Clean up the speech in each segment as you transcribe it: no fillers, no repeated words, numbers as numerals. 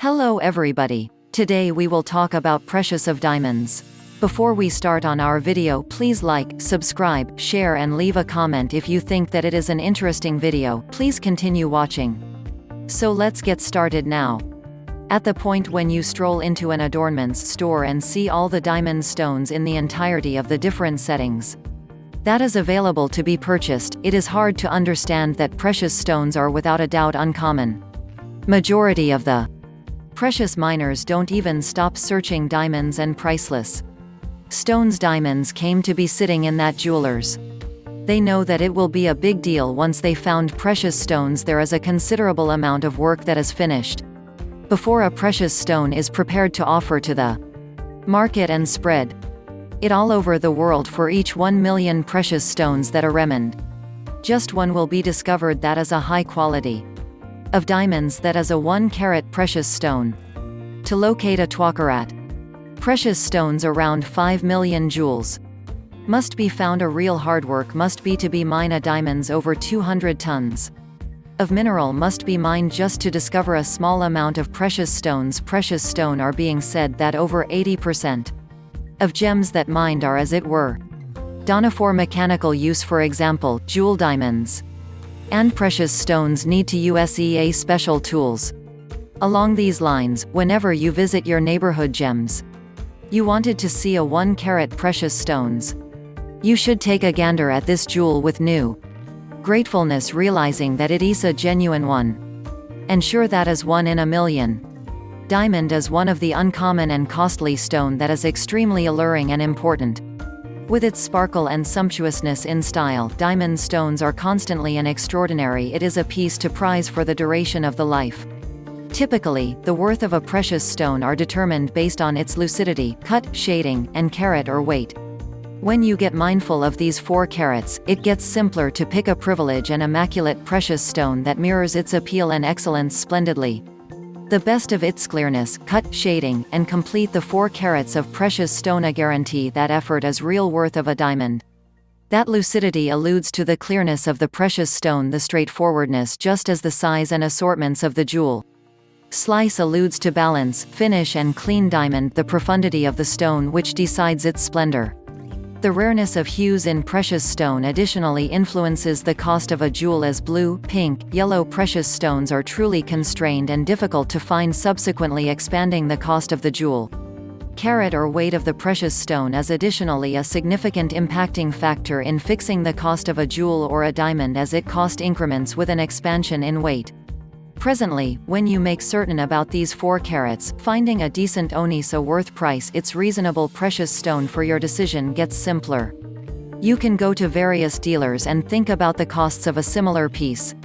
Hello everybody. Today we will talk about precious of diamonds. Before we start on our video, please like, subscribe, share and leave a comment if you think that it is an interesting video. Please continue watching. So let's get started now. At the point when you stroll into an adornments store and see all the diamond stones in the entirety of the different settings that is available to be purchased, it is hard to understand that precious stones are without a doubt uncommon. Majority of the precious miners don't even stop searching diamonds and priceless stones. Diamonds came to be sitting in that jewelers. They know that it will be a big deal once they found precious stones. There is a considerable amount of work that is finished before a precious stone is prepared to offer to the market and spread it all over the world. For each 1 million precious stones that are remnant, just one will be discovered that is a high quality of diamonds, that is a 1 carat precious stone. To locate a 2 carat precious stones around 5 million jewels must be found. A real hard work must be to be mine a diamonds. Over 200 tons of mineral must be mined just to discover a small amount of precious stones. Precious stone are being said that over 80% of gems that mined are, as it were, done for mechanical use. For example, jewel diamonds and precious stones need to use special tools. Along these lines, whenever you visit your neighborhood gems, you wanted to see a 1 carat precious stones, you should take a gander at this jewel with new gratefulness, realizing that it is a genuine one, and sure that is 1 in a million. Diamond is one of the uncommon and costly stone that is extremely alluring and important. With its sparkle and sumptuousness in style, diamond stones are constantly and extraordinary. It is a piece to prize for the duration of the life. Typically, the worth of a precious stone are determined based on its lucidity, cut, shading, and carat or weight. When you get mindful of these 4 carats, it gets simpler to pick a privileged and immaculate precious stone that mirrors its appeal and excellence splendidly. The best of its clearness, cut, shading, and complete the 4 carats of precious stone. A guarantee that effort is real worth of a diamond. That lucidity alludes to the clearness of the precious stone, the straightforwardness just as the size and assortments of the jewel slice alludes to balance, finish and clean diamond, the profundity of the stone which decides its splendor. The rareness of hues in precious stone additionally influences the cost of a jewel, as blue, pink, yellow precious stones are truly constrained and difficult to find, subsequently expanding the cost of the jewel. Carat or weight of the precious stone is additionally a significant impacting factor in fixing the cost of a jewel or a diamond, as it cost increments with an expansion in weight. Presently, when you make certain about these 4 carats, finding a decent onisa worth price its reasonable precious stone for your decision gets simpler. You can go to various dealers and think about the costs of a similar piece.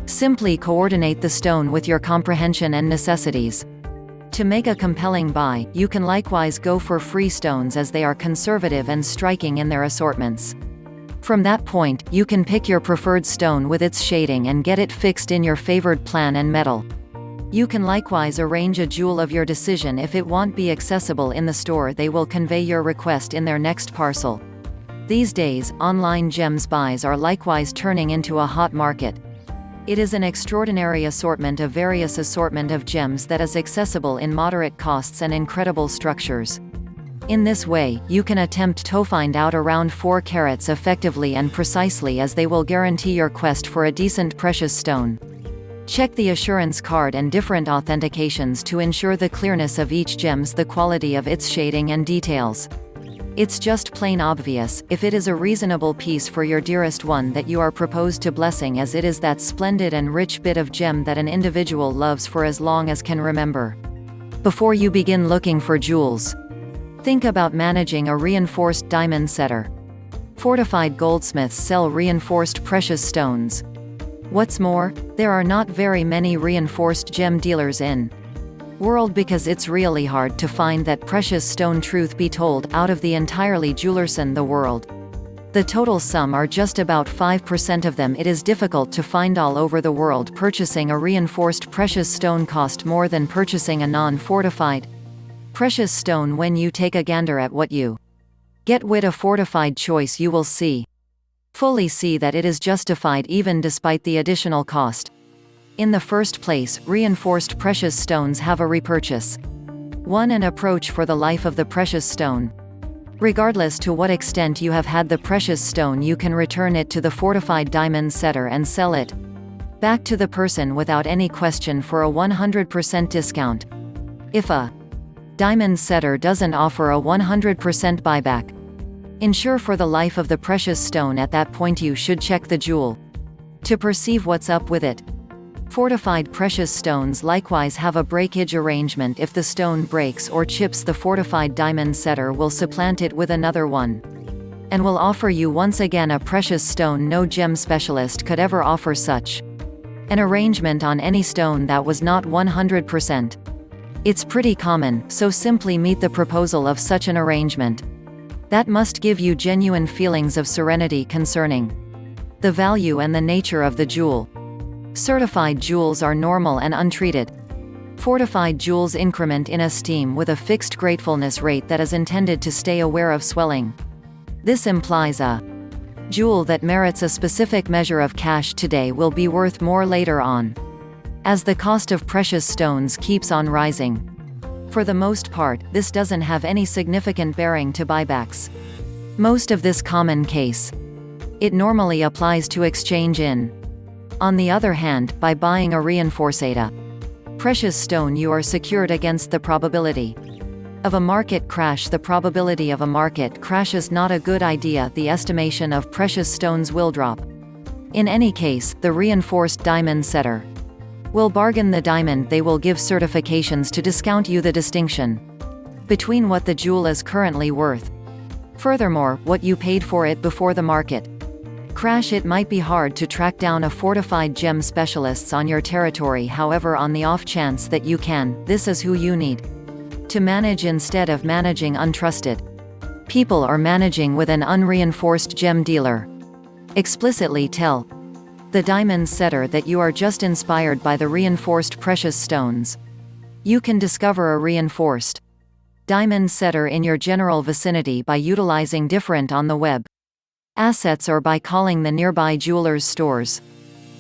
Simply coordinate the stone with your comprehension and necessities. To make a compelling buy, you can likewise go for free stones, as they are conservative and striking in their assortments. From that point, you can pick your preferred stone with its shading and get it fixed in your favored plan and metal. You can likewise arrange a jewel of your decision. If it won't be accessible in the store, they will convey your request in their next parcel. These days, online gems buys are likewise turning into a hot market. It is an extraordinary assortment of various assortment of gems that is accessible in moderate costs and incredible structures. In this way, you can attempt to find out around 4 carats effectively and precisely, as they will guarantee your quest for a decent precious stone. Check the assurance card and different authentications to ensure the clearness of each gems, the quality of its shading and details. It's just plain obvious, if it is a reasonable piece for your dearest one that you are proposed to blessing, as it is that splendid and rich bit of gem that an individual loves for as long as can remember. Before you begin looking for jewels, think about managing a reinforced diamond setter. Fortified goldsmiths sell reinforced precious stones. What's more, there are not very many reinforced gem dealers in world, because it's really hard to find that precious stone. Truth be told, out of the entirely jewelers in the world, the total sum are just about 5% of them. It is difficult to find all over the world. Purchasing a reinforced precious stone cost more than purchasing a non-fortified precious stone. When you take a gander at what you get with a fortified choice, you will fully see that it is justified even despite the additional cost. In the first place, reinforced precious stones have a repurchase. 1. An approach for the life of the precious stone. Regardless to what extent you have had the precious stone, you can return it to the fortified diamond setter and sell it back to the person without any question for a 100% discount. If a diamond setter doesn't offer a 100% buyback, ensure for the life of the precious stone at that point you should check the jewel to perceive what's up with it. Fortified precious stones likewise have a breakage arrangement. If the stone breaks or chips, the fortified diamond setter will supplant it with another one and will offer you once again a precious stone. No gem specialist could ever offer such an arrangement on any stone that was not 100%. It's pretty common, so simply meet the proposal of such an arrangement. That must give you genuine feelings of serenity concerning the value and the nature of the jewel. Certified jewels are normal and untreated. Fortified jewels increment in esteem with a fixed gratefulness rate that is intended to stay aware of swelling. This implies a jewel that merits a specific measure of cash today will be worth more later on, as the cost of precious stones keeps on rising. For the most part, this doesn't have any significant bearing to buybacks. Most of this common case, it normally applies to exchange in. On the other hand, by buying a reinforced precious stone, you are secured against the probability of a market crash. The probability of a market crash is not a good idea. The estimation of precious stones will drop. In any case, the reinforced diamond setter will bargain the diamond. They will give certifications to discount you the distinction between what the jewel is currently worth. Furthermore, what you paid for it before the market crash. It might be hard to track down a fortified gem specialists on your territory. However, on the off chance that you can, this is who you need to manage instead of managing untrusted people or managing with an unreinforced gem dealer. Explicitly tell the diamond setter that you are just inspired by the reinforced precious stones. You can discover a reinforced diamond setter in your general vicinity by utilizing different on the web assets or by calling the nearby jewelers' stores.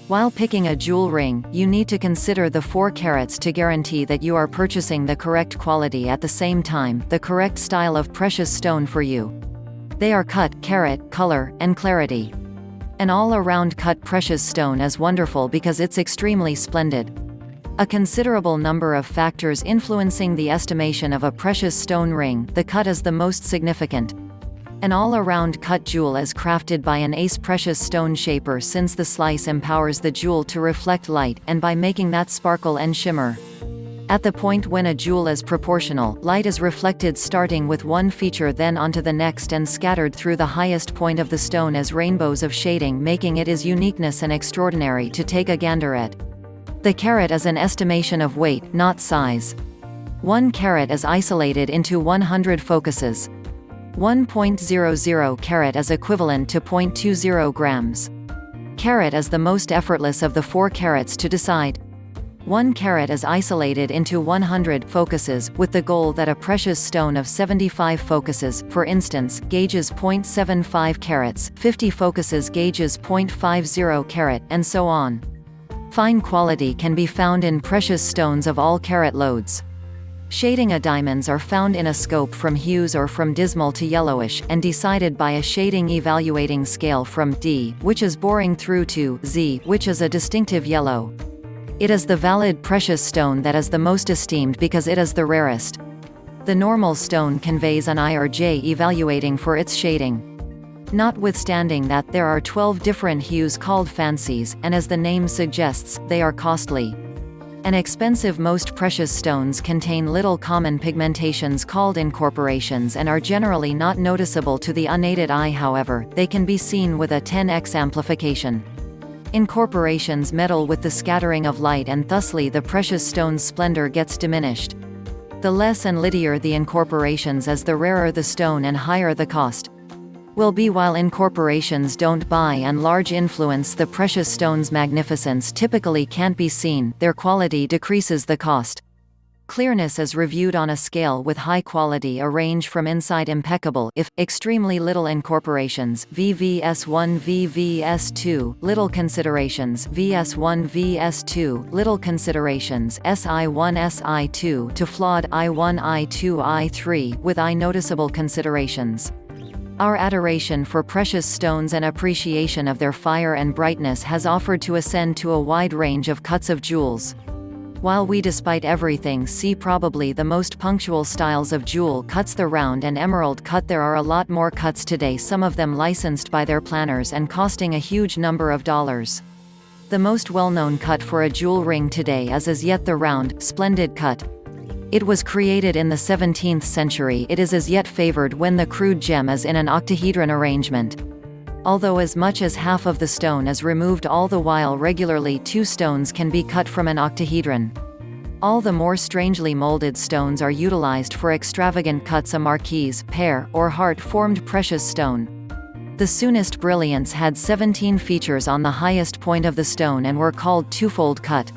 While picking a jewel ring, you need to consider the 4 carats to guarantee that you are purchasing the correct quality, at the same time, the correct style of precious stone for you. They are cut, carat, color, and clarity. An all-around cut precious stone is wonderful because it's extremely splendid. A considerable number of factors influencing the estimation of a precious stone ring. The cut is the most significant. An all-around cut jewel is crafted by an ace precious stone shaper, since the slice empowers the jewel to reflect light, and by making that sparkle and shimmer. At the point when a jewel is proportional, light is reflected starting with one feature, then onto the next, and scattered through the highest point of the stone as rainbows of shading, making it its uniqueness and extraordinary to take a gander at. The carat is an estimation of weight, not size. 1 carat is isolated into 100 focuses. 1.00 carat is equivalent to 0.20 grams. Carat is the most effortless of the 4 carats to decide. 1 carat is isolated into 100 focuses, with the goal that a precious stone of 75 focuses, for instance, gauges 0.75 carats, 50 focuses gauges 0.50 carat, and so on. Fine quality can be found in precious stones of all carat loads. Shading of diamonds are found in a scope from hues or from dismal to yellowish, and decided by a shading evaluating scale from D, which is boring, through to Z, which is a distinctive yellow. It is the valid precious stone that is the most esteemed because it is the rarest. The normal stone conveys an I or J evaluating for its shading. Notwithstanding that, there are 12 different hues called fancies, and as the name suggests, they are costly and expensive. Most precious stones contain little common pigmentations called incorporations and are generally not noticeable to the unaided eye. However, they can be seen with a 10x amplification. Incorporations meddle with the scattering of light, and thusly the precious stone's splendor gets diminished. The less and littier the incorporations is, the rarer the stone and higher the cost will be. While incorporations don't by and large influence the precious stone's magnificence, typically can't be seen, their quality decreases the cost. Clearness is reviewed on a scale with high quality, a range from inside impeccable if extremely little incorporations VVS1 VVS2 little considerations VS1 VS2 little considerations SI1 SI2 to flawed I1 I2 I3 with I noticeable considerations. Our adoration for precious stones and appreciation of their fire and brightness has offered to ascend to a wide range of cuts of jewels. While we despite everything see probably the most punctual styles of jewel cuts, the round and emerald cut, there are a lot more cuts today, some of them licensed by their planners and costing a huge number of dollars. The most well-known cut for a jewel ring today is as yet the round, splendid cut. It was created in the 17th century. It is as yet favored when the crude gem is in an octahedron arrangement. Although as much as half of the stone is removed, all the while regularly 2 stones can be cut from an octahedron. All the more strangely molded stones are utilized for extravagant cuts, a marquise, pear, or heart-formed precious stone. The soonest brilliants had 17 features on the highest point of the stone and were called twofold cut.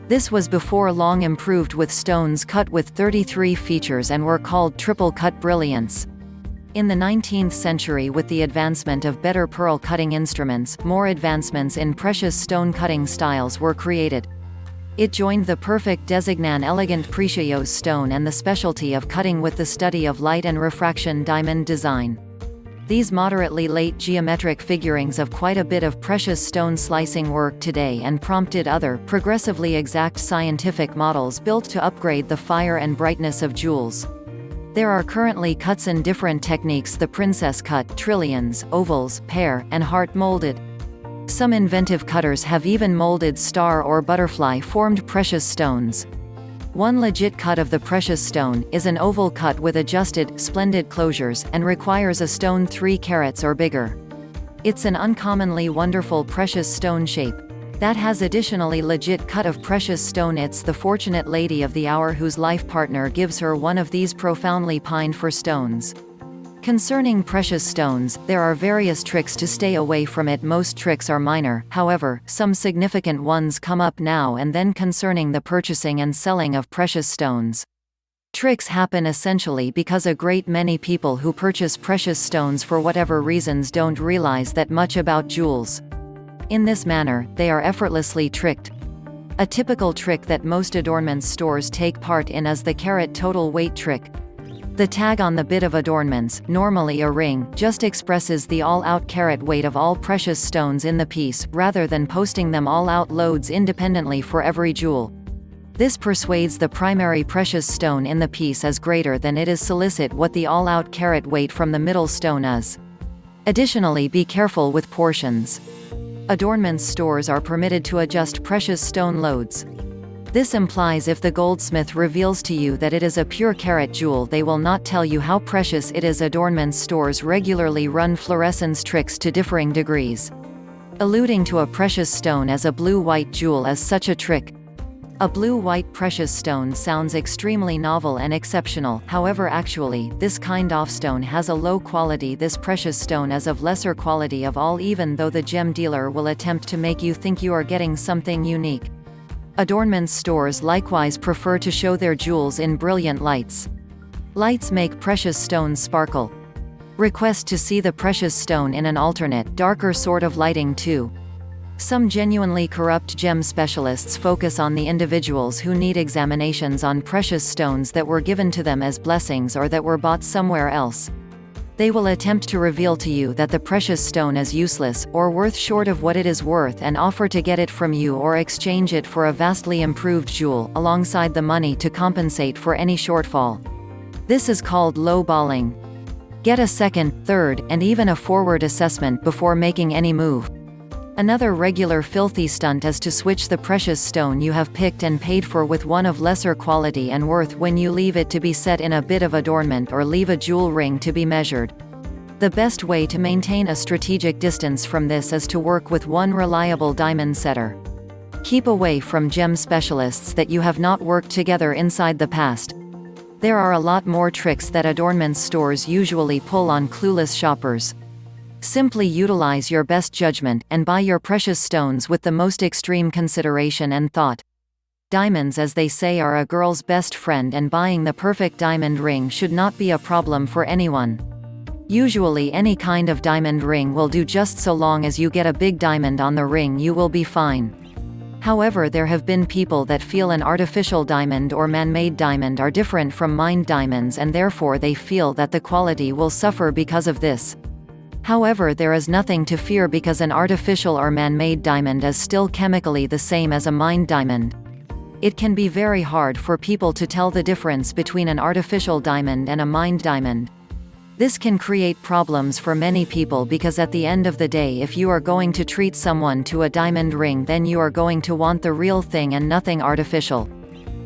This was before long improved with stones cut with 33 features and were called triple cut brilliants. In the 19th century, with the advancement of better pearl cutting instruments, more advancements in precious stone cutting styles were created. It joined the perfect designan elegant precious stone and the specialty of cutting with the study of light and refraction diamond design. These moderately late geometric figurings of quite a bit of precious stone slicing work today and prompted other, progressively exact scientific models built to upgrade the fire and brightness of jewels. There are currently cuts in different techniques: the princess cut, trillions, ovals, pear, and heart molded. Some inventive cutters have even molded star or butterfly-formed precious stones. One legit cut of the precious stone is an oval cut with adjusted, splendid closures, and requires a stone 3 carats or bigger. It's an uncommonly wonderful precious stone shape. That has additionally legit cut of precious stone. It's the fortunate lady of the hour whose life partner gives her one of these profoundly pined for stones. Concerning precious stones, there are various tricks to stay away from it. Most tricks are minor, however, some significant ones come up now and then concerning the purchasing and selling of precious stones. Tricks happen essentially because a great many people who purchase precious stones for whatever reasons don't realize that much about jewels. In this manner, they are effortlessly tricked. A typical trick that most adornment stores take part in is the carat total weight trick. The tag on the bit of adornments, normally a ring, just expresses the all-out carat weight of all precious stones in the piece, rather than posting them all-out loads independently for every jewel. This persuades the primary precious stone in the piece as greater than it is solicit what the all-out carat weight from the middle stone is. Additionally, be careful with portions. Adornments stores are permitted to adjust precious stone loads. This implies if the goldsmith reveals to you that it is a pure carat jewel, they will not tell you how precious it is. Adornments stores regularly run fluorescence tricks to differing degrees. Alluding to a precious stone as a blue-white jewel is such a trick. A blue-white precious stone sounds extremely novel and exceptional, however actually, this kind of stone has a low quality. This precious stone is of lesser quality of all, even though the gem dealer will attempt to make you think you are getting something unique. Adornment stores likewise prefer to show their jewels in brilliant lights. Lights make precious stones sparkle. Request to see the precious stone in an alternate, darker sort of lighting too. Some genuinely corrupt gem specialists focus on the individuals who need examinations on precious stones that were given to them as blessings or that were bought somewhere else. They will attempt to reveal to you that the precious stone is useless, or worth short of what it is worth, and offer to get it from you or exchange it for a vastly improved jewel, alongside the money to compensate for any shortfall. This is called low-balling. Get a second, third, and even a forward assessment before making any move. Another regular filthy stunt is to switch the precious stone you have picked and paid for with one of lesser quality and worth when you leave it to be set in a bit of adornment or leave a jewel ring to be measured. The best way to maintain a strategic distance from this is to work with one reliable diamond setter. Keep away from gem specialists that you have not worked together inside the past. There are a lot more tricks that adornment stores usually pull on clueless shoppers. Simply utilize your best judgment, and buy your precious stones with the most extreme consideration and thought. Diamonds, as they say, are a girl's best friend, and buying the perfect diamond ring should not be a problem for anyone. Usually any kind of diamond ring will do, just so long as you get a big diamond on the ring you will be fine. However, there have been people that feel an artificial diamond or man-made diamond are different from mined diamonds, and therefore they feel that the quality will suffer because of this. However, there is nothing to fear because an artificial or man-made diamond is still chemically the same as a mined diamond. It can be very hard for people to tell the difference between an artificial diamond and a mined diamond. This can create problems for many people because at the end of the day, if you are going to treat someone to a diamond ring, then you are going to want the real thing and nothing artificial.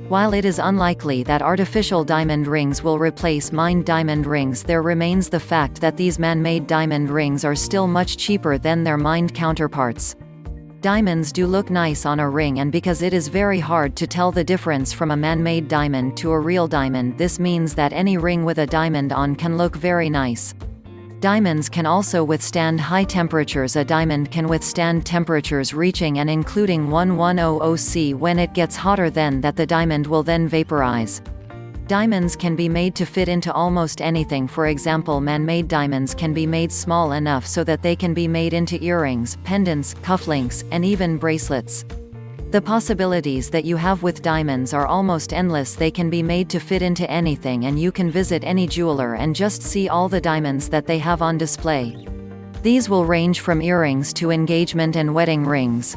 While it is unlikely that artificial diamond rings will replace mined diamond rings, there remains the fact that these man-made diamond rings are still much cheaper than their mined counterparts. Diamonds do look nice on a ring, and because it is very hard to tell the difference from a man-made diamond to a real diamond, this means that any ring with a diamond on can look very nice. Diamonds can also withstand high temperatures. A diamond can withstand temperatures reaching and including 1100 C. When it gets hotter, then that the diamond will then vaporize. Diamonds can be made to fit into almost anything. For example, man-made diamonds can be made small enough so that they can be made into earrings, pendants, cufflinks, and even bracelets. The possibilities that you have with diamonds are almost endless. They can be made to fit into anything, and you can visit any jeweler and just see all the diamonds that they have on display. These will range from earrings to engagement and wedding rings.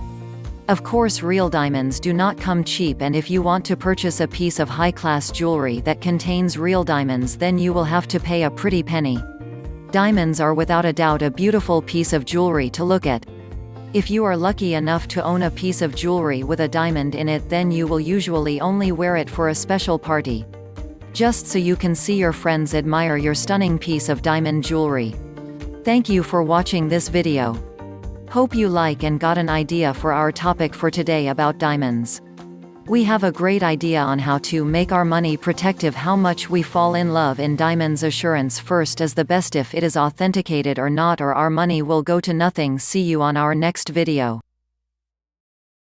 Of course, real diamonds do not come cheap, and if you want to purchase a piece of high-class jewelry that contains real diamonds, then you will have to pay a pretty penny. Diamonds are without a doubt a beautiful piece of jewelry to look at. If you are lucky enough to own a piece of jewelry with a diamond in it, then you will usually only wear it for a special party. Just so you can see your friends admire your stunning piece of diamond jewelry. Thank you for watching this video. Hope you like and got an idea for our topic for today about diamonds. We have a great idea on how to make our money protective. How much we fall in love in diamonds. Assurance first is the best if it is authenticated or not, or our money will go to nothing. See you on our next video.